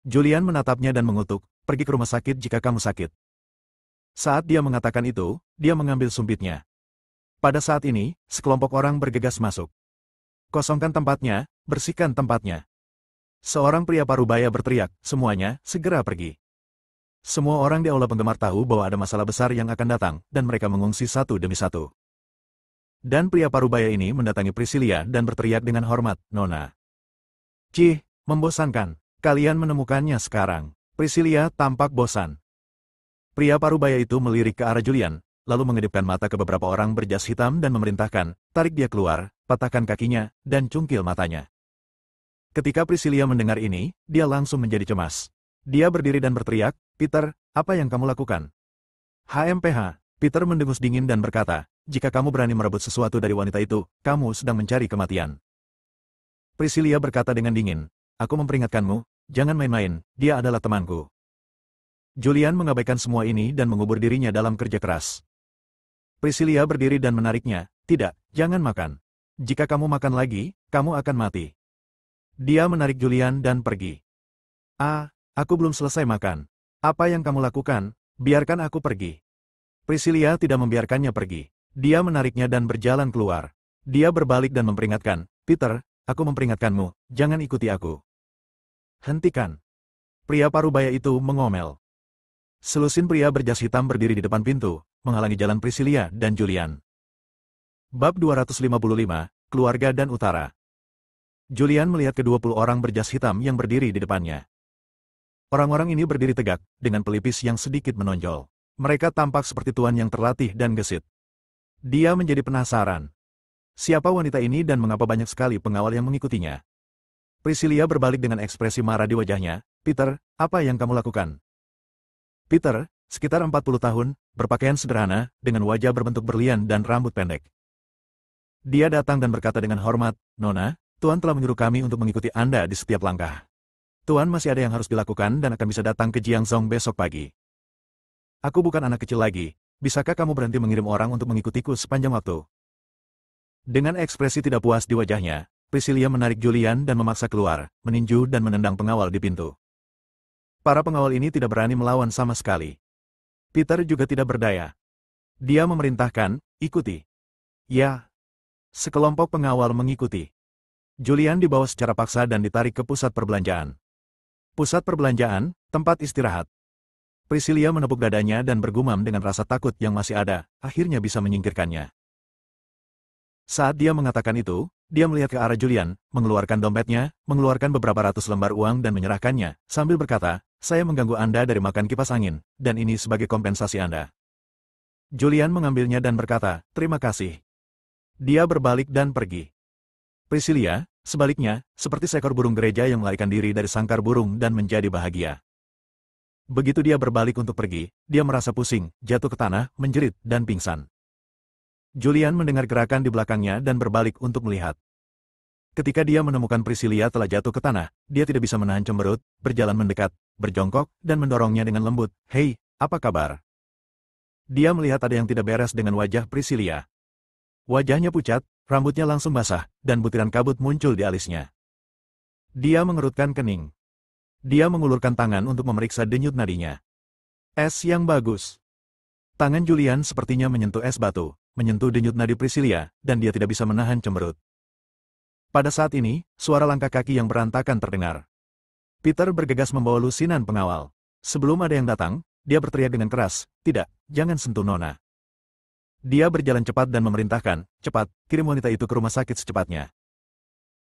Julian menatapnya dan mengutuk, pergi ke rumah sakit jika kamu sakit. Saat dia mengatakan itu, dia mengambil sumpitnya. Pada saat ini, sekelompok orang bergegas masuk. Kosongkan tempatnya, bersihkan tempatnya. Seorang pria parubaya berteriak, semuanya, segera pergi. Semua orang di aula penggemar tahu bahwa ada masalah besar yang akan datang, dan mereka mengungsi satu demi satu. Dan pria parubaya ini mendatangi Priscilla dan berteriak dengan hormat, Nona. Cih, membosankan. Kalian menemukannya sekarang. Priscilla tampak bosan. Pria parubaya itu melirik ke arah Julian, lalu mengedipkan mata ke beberapa orang berjas hitam dan memerintahkan, tarik dia keluar, patahkan kakinya, dan cungkil matanya. Ketika Priscilla mendengar ini, dia langsung menjadi cemas. Dia berdiri dan berteriak, Peter, apa yang kamu lakukan? HMPH, Peter mendengus dingin dan berkata, jika kamu berani merebut sesuatu dari wanita itu, kamu sedang mencari kematian. Priscilla berkata dengan dingin, aku memperingatkanmu, jangan main-main, dia adalah temanku. Julian mengabaikan semua ini dan mengubur dirinya dalam kerja keras. Priscilla berdiri dan menariknya, tidak, jangan makan. Jika kamu makan lagi, kamu akan mati. Dia menarik Julian dan pergi. Aku belum selesai makan. Apa yang kamu lakukan? Biarkan aku pergi. Priscilla tidak membiarkannya pergi. Dia menariknya dan berjalan keluar. Dia berbalik dan memperingatkan, Peter, aku memperingatkanmu, jangan ikuti aku. Hentikan. Pria parubaya itu mengomel. Selusin pria berjas hitam berdiri di depan pintu, menghalangi jalan Priscilia dan Julian. Bab 255, Keluarga dan Utara. Julian melihat ke-20 orang berjas hitam yang berdiri di depannya. Orang-orang ini berdiri tegak, dengan pelipis yang sedikit menonjol. Mereka tampak seperti tuan yang terlatih dan gesit. Dia menjadi penasaran. Siapa wanita ini dan mengapa banyak sekali pengawal yang mengikutinya? Priscilia berbalik dengan ekspresi marah di wajahnya. Peter, apa yang kamu lakukan? Peter, sekitar 40 tahun, berpakaian sederhana, dengan wajah berbentuk berlian dan rambut pendek. Dia datang dan berkata dengan hormat, Nona, Tuan telah menyuruh kami untuk mengikuti Anda di setiap langkah. Tuan masih ada yang harus dilakukan dan akan bisa datang ke Jiangzhou besok pagi. Aku bukan anak kecil lagi, bisakah kamu berhenti mengirim orang untuk mengikutiku sepanjang waktu? Dengan ekspresi tidak puas di wajahnya, Priscilia menarik Julian dan memaksa keluar, meninju dan menendang pengawal di pintu. Para pengawal ini tidak berani melawan sama sekali. Peter juga tidak berdaya. Dia memerintahkan, ikuti. Ya. Sekelompok pengawal mengikuti. Julian dibawa secara paksa dan ditarik ke pusat perbelanjaan. Pusat perbelanjaan, tempat istirahat. Priscilia menepuk dadanya dan bergumam dengan rasa takut yang masih ada, akhirnya bisa menyingkirkannya. Saat dia mengatakan itu, dia melihat ke arah Julian, mengeluarkan dompetnya, mengeluarkan beberapa ratus lembar uang dan menyerahkannya, sambil berkata, saya mengganggu Anda dari makan kipas angin, dan ini sebagai kompensasi Anda. Julian mengambilnya dan berkata, terima kasih. Dia berbalik dan pergi. Priscilia, sebaliknya, seperti seekor burung gereja yang melarikan diri dari sangkar burung dan menjadi bahagia. Begitu dia berbalik untuk pergi, dia merasa pusing, jatuh ke tanah, menjerit, dan pingsan. Julian mendengar gerakan di belakangnya dan berbalik untuk melihat. Ketika dia menemukan Priscilia telah jatuh ke tanah, dia tidak bisa menahan cemberut, berjalan mendekat, berjongkok, dan mendorongnya dengan lembut. Hei, apa kabar? Dia melihat ada yang tidak beres dengan wajah Priscilia. Wajahnya pucat, rambutnya langsung basah, dan butiran kabut muncul di alisnya. Dia mengerutkan kening. Dia mengulurkan tangan untuk memeriksa denyut nadinya. Es yang bagus. Tangan Julian sepertinya menyentuh es batu, menyentuh denyut nadi Priscilia, dan dia tidak bisa menahan cemberut. Pada saat ini, suara langkah kaki yang berantakan terdengar. Peter bergegas membawa lusinan pengawal. Sebelum ada yang datang, dia berteriak dengan keras, tidak, jangan sentuh Nona. Dia berjalan cepat dan memerintahkan, cepat, kirim wanita itu ke rumah sakit secepatnya.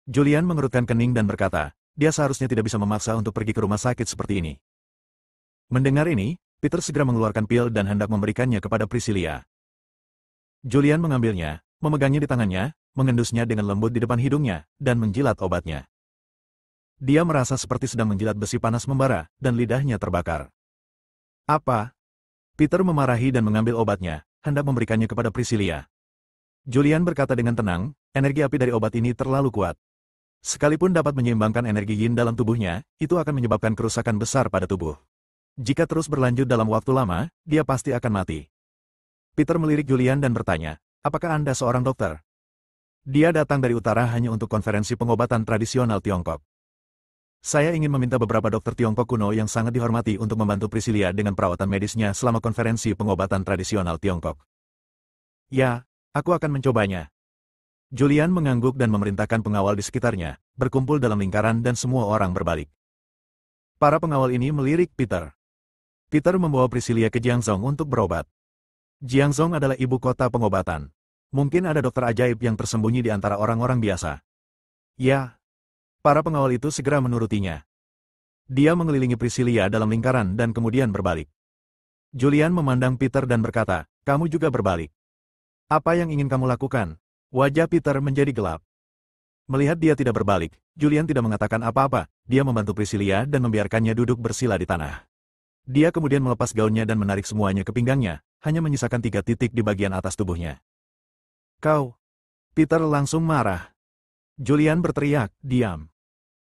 Julian mengerutkan kening dan berkata, dia seharusnya tidak bisa memaksa untuk pergi ke rumah sakit seperti ini. Mendengar ini, Peter segera mengeluarkan pil dan hendak memberikannya kepada Priscilia. Julian mengambilnya, memegangnya di tangannya, mengendusnya dengan lembut di depan hidungnya, dan menjilat obatnya. Dia merasa seperti sedang menjilat besi panas membara, dan lidahnya terbakar. Apa? Peter memarahi dan mengambil obatnya, hendak memberikannya kepada Priscilia. Julian berkata dengan tenang, energi api dari obat ini terlalu kuat. Sekalipun dapat menyeimbangkan energi yin dalam tubuhnya, itu akan menyebabkan kerusakan besar pada tubuh. Jika terus berlanjut dalam waktu lama, dia pasti akan mati. Peter melirik Julian dan bertanya, apakah Anda seorang dokter? Dia datang dari utara hanya untuk konferensi pengobatan tradisional Tiongkok. Saya ingin meminta beberapa dokter Tiongkok kuno yang sangat dihormati untuk membantu Priscilia dengan perawatan medisnya selama konferensi pengobatan tradisional Tiongkok. Ya, aku akan mencobanya. Julian mengangguk dan memerintahkan pengawal di sekitarnya, berkumpul dalam lingkaran dan semua orang berbalik. Para pengawal ini melirik Peter. Peter membawa Priscilia ke Jiangzhou untuk berobat. Jiangzhou adalah ibu kota pengobatan. Mungkin ada dokter ajaib yang tersembunyi di antara orang-orang biasa. Ya. Para pengawal itu segera menurutinya. Dia mengelilingi Priscilia dalam lingkaran dan kemudian berbalik. Julian memandang Peter dan berkata, kamu juga berbalik. Apa yang ingin kamu lakukan? Wajah Peter menjadi gelap. Melihat dia tidak berbalik, Julian tidak mengatakan apa-apa. Dia membantu Priscilia dan membiarkannya duduk bersila di tanah. Dia kemudian melepas gaunnya dan menarik semuanya ke pinggangnya, hanya menyisakan 3 titik di bagian atas tubuhnya. Kau! Peter langsung marah. Julian berteriak, diam.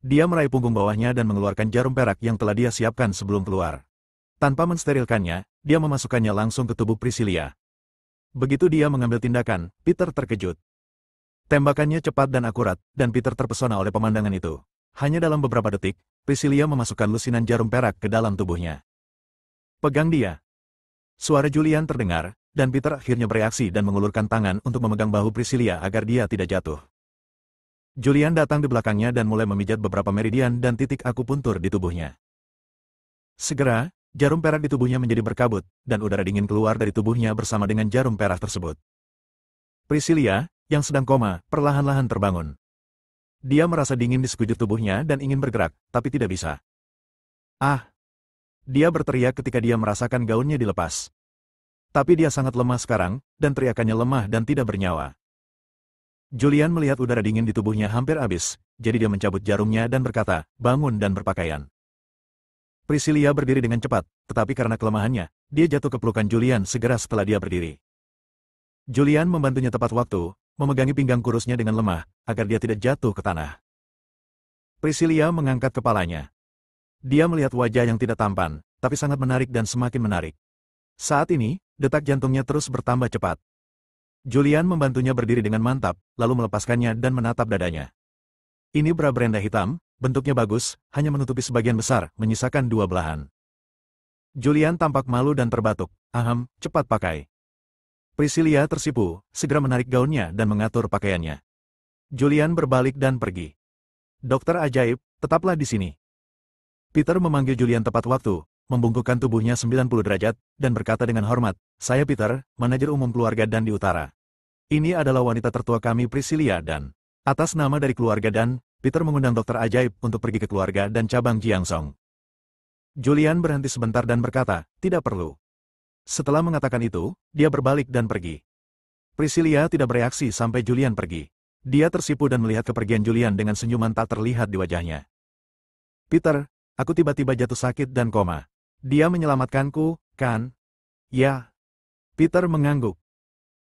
Dia meraih punggung bawahnya dan mengeluarkan jarum perak yang telah dia siapkan sebelum keluar. Tanpa mensterilkannya, dia memasukkannya langsung ke tubuh Priscilia. Begitu dia mengambil tindakan, Peter terkejut. Tembakannya cepat dan akurat, dan Peter terpesona oleh pemandangan itu. Hanya dalam beberapa detik, Priscilia memasukkan lusinan jarum perak ke dalam tubuhnya. Pegang dia. Suara Julian terdengar, dan Peter akhirnya bereaksi dan mengulurkan tangan untuk memegang bahu Priscilia agar dia tidak jatuh. Julian datang di belakangnya dan mulai memijat beberapa meridian dan titik akupuntur di tubuhnya. Segera, jarum perak di tubuhnya menjadi berkabut, dan udara dingin keluar dari tubuhnya bersama dengan jarum perak tersebut. Priscilia, yang sedang koma, perlahan-lahan terbangun. Dia merasa dingin di sekujur tubuhnya dan ingin bergerak, tapi tidak bisa. Ah! Dia berteriak ketika dia merasakan gaunnya dilepas. Tapi dia sangat lemah sekarang, dan teriakannya lemah dan tidak bernyawa. Julian melihat udara dingin di tubuhnya hampir habis, jadi dia mencabut jarumnya dan berkata, bangun dan berpakaian. Priscilia berdiri dengan cepat, tetapi karena kelemahannya, dia jatuh ke pelukan Julian segera setelah dia berdiri. Julian membantunya tepat waktu, memegangi pinggang kurusnya dengan lemah, agar dia tidak jatuh ke tanah. Priscilia mengangkat kepalanya. Dia melihat wajah yang tidak tampan, tapi sangat menarik dan semakin menarik. Saat ini, detak jantungnya terus bertambah cepat. Julian membantunya berdiri dengan mantap, lalu melepaskannya dan menatap dadanya. Ini bra Brenda hitam, bentuknya bagus, hanya menutupi sebagian besar, menyisakan dua belahan. Julian tampak malu dan terbatuk. Aham, cepat pakai. Priscilia tersipu, segera menarik gaunnya dan mengatur pakaiannya. Julian berbalik dan pergi. Dokter ajaib, tetaplah di sini. Peter memanggil Julian tepat waktu, membungkukkan tubuhnya 90 derajat, dan berkata dengan hormat, saya Peter, manajer umum keluarga Dan di utara. Ini adalah wanita tertua kami Priscilia Dan. Atas nama dari keluarga Dan, Peter mengundang dokter ajaib untuk pergi ke keluarga dan cabang Jiangsong. Julian berhenti sebentar dan berkata, tidak perlu. Setelah mengatakan itu, dia berbalik dan pergi. Priscilia tidak bereaksi sampai Julian pergi. Dia tersipu dan melihat kepergian Julian dengan senyuman tak terlihat di wajahnya. Peter, aku tiba-tiba jatuh sakit dan koma. Dia menyelamatkanku, kan? Ya. Peter mengangguk.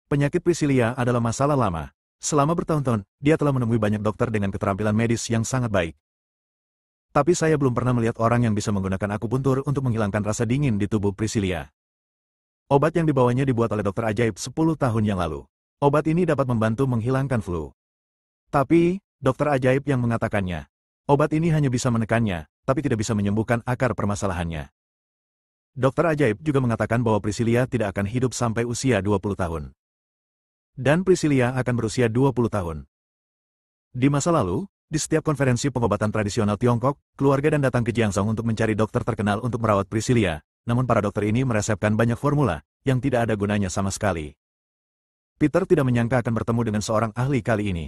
Penyakit Priscilia adalah masalah lama. Selama bertahun-tahun, dia telah menemui banyak dokter dengan keterampilan medis yang sangat baik. Tapi saya belum pernah melihat orang yang bisa menggunakan akupuntur untuk menghilangkan rasa dingin di tubuh Priscilia. Obat yang dibawanya dibuat oleh dokter ajaib 10 tahun yang lalu. Obat ini dapat membantu menghilangkan flu. Tapi, dokter ajaib yang mengatakannya. Obat ini hanya bisa menekannya, tapi tidak bisa menyembuhkan akar permasalahannya. Dokter ajaib juga mengatakan bahwa Priscilia tidak akan hidup sampai usia 20 tahun. Dan Priscilia akan berusia 20 tahun. Di masa lalu, di setiap konferensi pengobatan tradisional Tiongkok, keluarga Dan datang ke Jiangsong untuk mencari dokter terkenal untuk merawat Priscilia, namun para dokter ini meresepkan banyak formula, yang tidak ada gunanya sama sekali. Peter tidak menyangka akan bertemu dengan seorang ahli kali ini.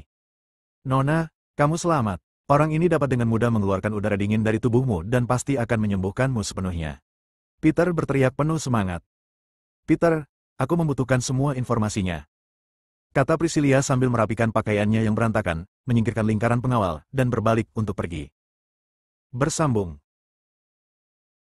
Nona, kamu selamat. Orang ini dapat dengan mudah mengeluarkan udara dingin dari tubuhmu dan pasti akan menyembuhkanmu sepenuhnya. Peter berteriak penuh semangat. Peter, aku membutuhkan semua informasinya. Kata Priscilia sambil merapikan pakaiannya yang berantakan, menyingkirkan lingkaran pengawal, dan berbalik untuk pergi. Bersambung.